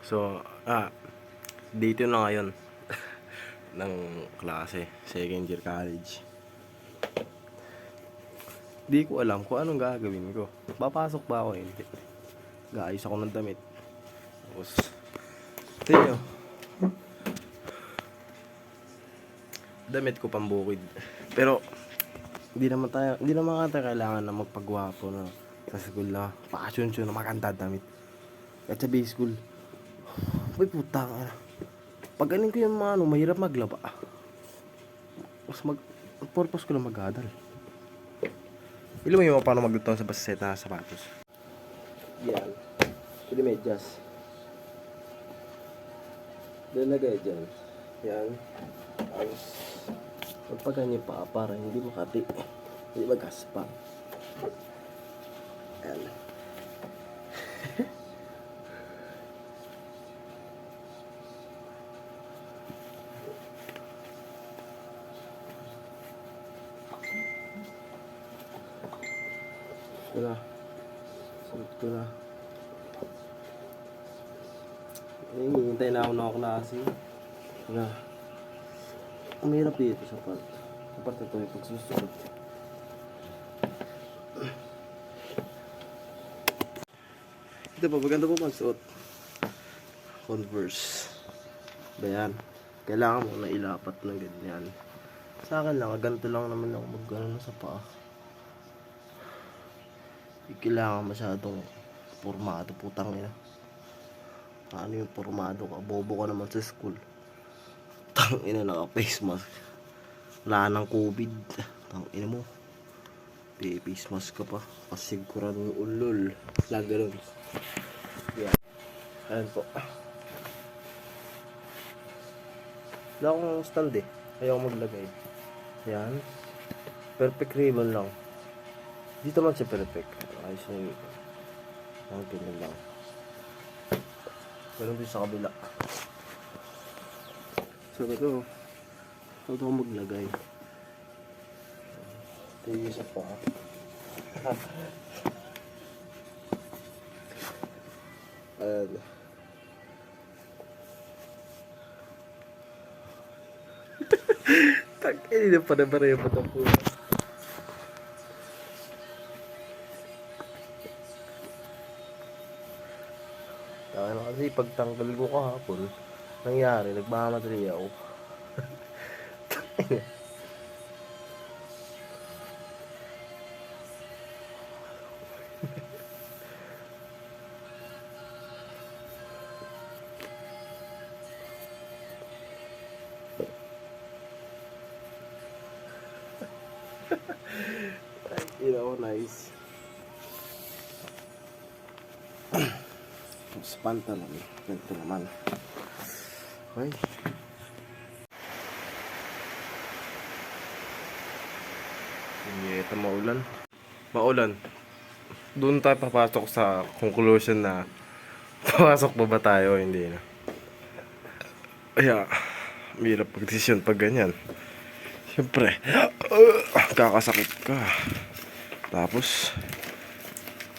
So, dito na ngayon ng klase, second year college. Di ko alam kung anong gagawin ko. Papasok ba ako? Hindi. Gaayos ako ng damit. Tapos, tingnan nyo, damit ko pambukid. Pero, hindi naman tayo kailangan na magpagwapo na sa school na fashion show na maganda damit. At sa base school, may putang pag galing ko yung mga mahirap maglaba. Ang purpose ko lang mag-adal. Ilan mo yung paano magluto sa baset na sapatos? Yan. Pwede medyas. Lalagay dyan. Yan. Tapos, magpaganyan pa para hindi makati. Hindi magaspa. Ayan. Sulit ko na. Hihintay na ako ng klase. Umihirap dito sa part. Sa part ito yung pagsusunod. Ito pa, maganda po magsuot. Converse. Bayan. Kailangan mo na ilapat ng ganyan. Sa akin lang, ganito lang naman ako mag-gano sa paa. Hindi kailangan masyadong formado, putang ina. Ano yung formado ka? Bobo ka naman sa school. Tang ina, naka-face mask. Wala nang COVID. Tang ina mo. Face mask ka pa. Kasigurado yung ulol. Lagi rin. Yeah. Ayan po. Wala akong stand eh. Ayaw maglagay. Yan. Perfect ribbon lang. Dito man siya perfect. Ayos na yun. Ang ganyan lang. Ganun din sa kabila. So ito ako maglagay. Ito yung isa pa. Ayan. Hindi na pa naman yung patapula. Kasi pagtanggal ko kahapon, nangyari, nagmamadali ako. You know, nice. Sa pantalon, ganito naman. Okay. Ito maulan. Maulan. Doon tayo papasok sa conclusion na papasok ba tayo o hindi na. Kaya, mahirap pag-desisyon pag ganyan. Siyempre, kakasakit ka. Tapos,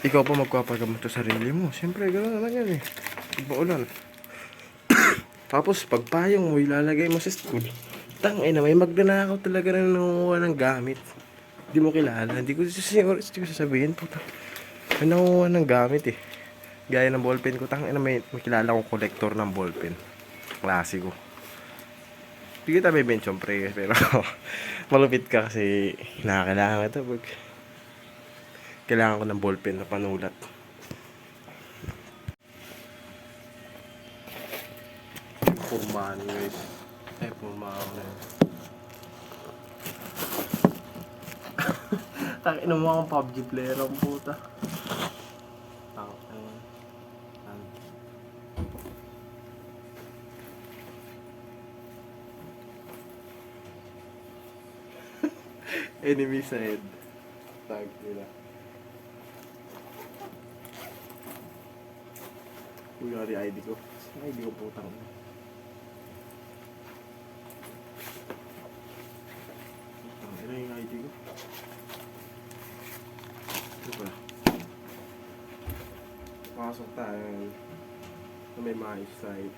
ikaw pa magpapagamot sa sarili mo. Siyempre, gano'n naman yan eh. Maulan. Tapos, pag payong mo, ilalagay mo sa school. Tangina, may magnanakaw talaga na nangunguha ng gamit. Hindi mo kilala. Hindi ko sasabihin. Puta. May nangunguha ng gamit eh. Gaya ng ballpen ko. Tangina, may kilala kong collector ng ballpen. Klase ko. Hindi kita may bench pre. Pero, malupit ka kasi nakakailangan ito. Kailangan ko ng ballpen na panulat. Formahan guys. Formahan na yun. Takin mo akong PUBG player ang puta. Enemy side. Tag nila. Kuya yung ID ko. ID ko putang. Ano yung ID ko? Ito pala. Pasok tayo. may mais side.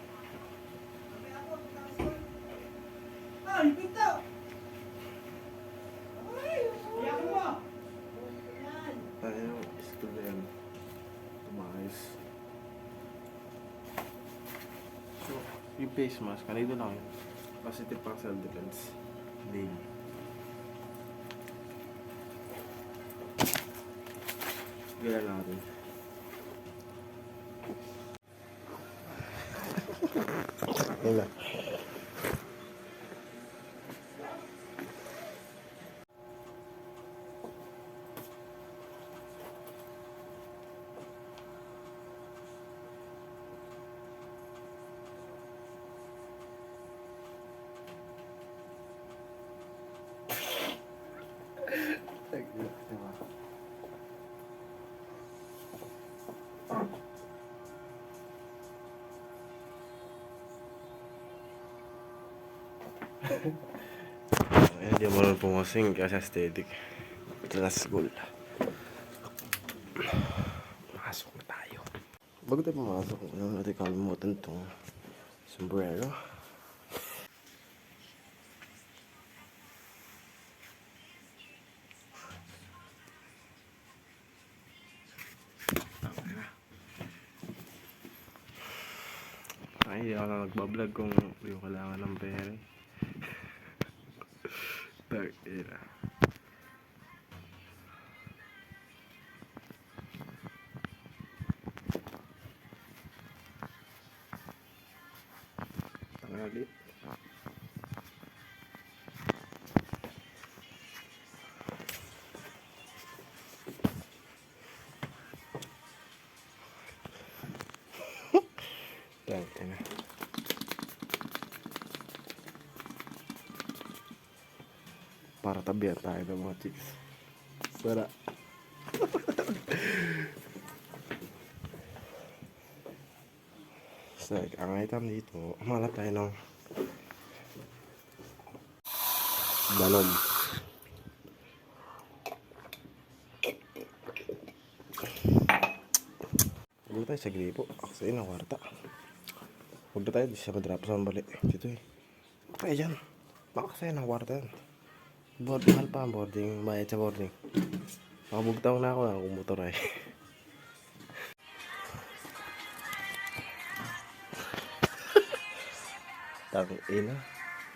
Ay, pinto! Iyak mo! Tayo, school na yan. Mais. So, yung face mask, kanito lang yun. Positive pang self-defense. Daily. Gala natin. Yan lang. Hindi mo naman pumasing kasi aesthetic. Let's go. Masok na tayo. Bago tayo pumasok, ano natin kalimutan itong sombrero. Ay, hindi ako na nagbablog kung yung kailangan ng pera. Pag-ira. Tangali. Tangina. Para tabihan tayo ng mga chicks. Para. So, ang item dito, umanap tayo ng balon. Huwag tayo sa gripo. Kasi yun ang kwarta. Huwag na tayo, di siya madrap sa mabali. Dito eh. Kaya dyan. Makasaya ng kwarta yan. Boarding, mahal pa ang boarding. Bayad sa boarding. Makabugtaw na ako lang kung motor ay. Tangin ina.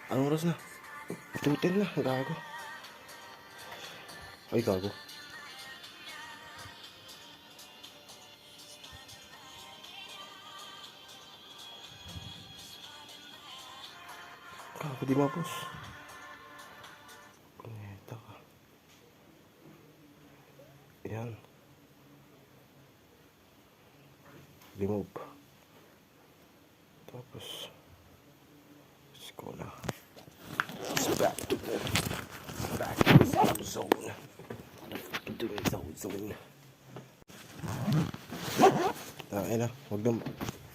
Anong oras na? 2:10 na. Gago. Ay, gago. Gago, di mapos. Kuneta ka. Yan. Remove. Tapos go na. Back to the zone. To the zone. Ay na, huwag na.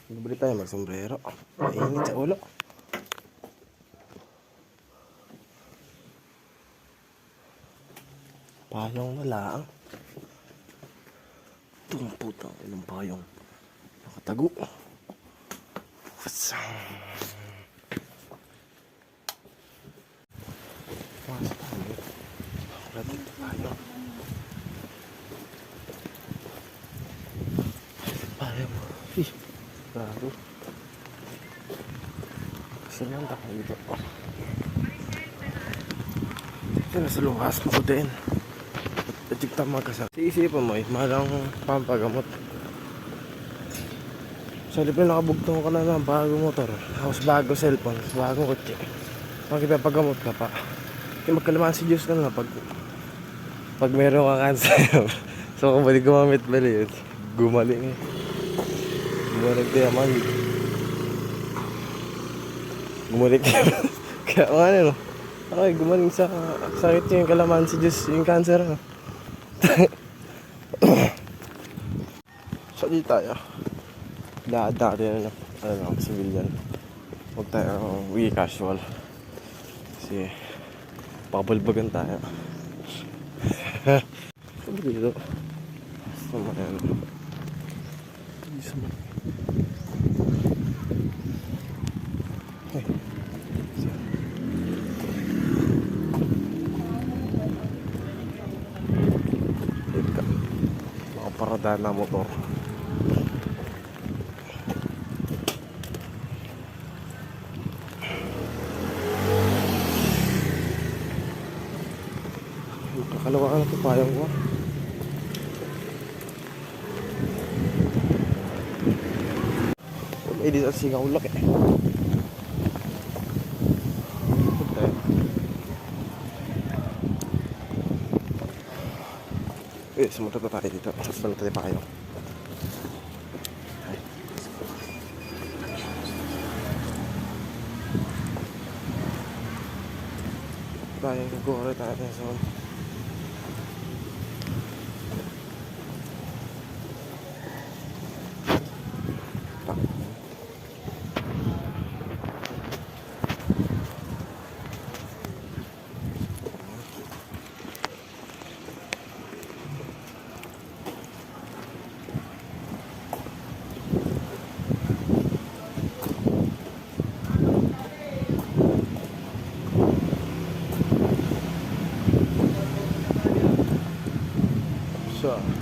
Magbalik tayo magsombrero. Mainit sa ulo. Payong na lang. Tumputang ilang payong. Nakatago. Masuk tayo. Ratit tayo. Payong. Ih, baru. Senang tak gitu. Ito na sa luwas mo din. Atik tama ka sa iisipan mo eh, malang pampagamot. Sa libre nakabugtong ka na ng bago motor, tapos bago cellphone, bago kotse. Pag ka pa, yung magkalaman si Diyos ka na pag meron ka cancer. So kung bali gumamit-bali yun, gumaling eh. Gumaling tayo man. Gumaling tayo. Kaya nga ano, okay, gumaling sa sakit yung kalaman si Diyos, yung cancer. So di tayo lahat rin ano, civilian. Huwag tayo casual kasi pabalbagan tayo. Sabi dito sama yan. daan ng motor. Kakalawa ka na ito, payang ko. May di sa singaw laki. Sumunod na tayo dito. Sumunod tayo pa kayo. Tayong gagawin tayo sa zone. So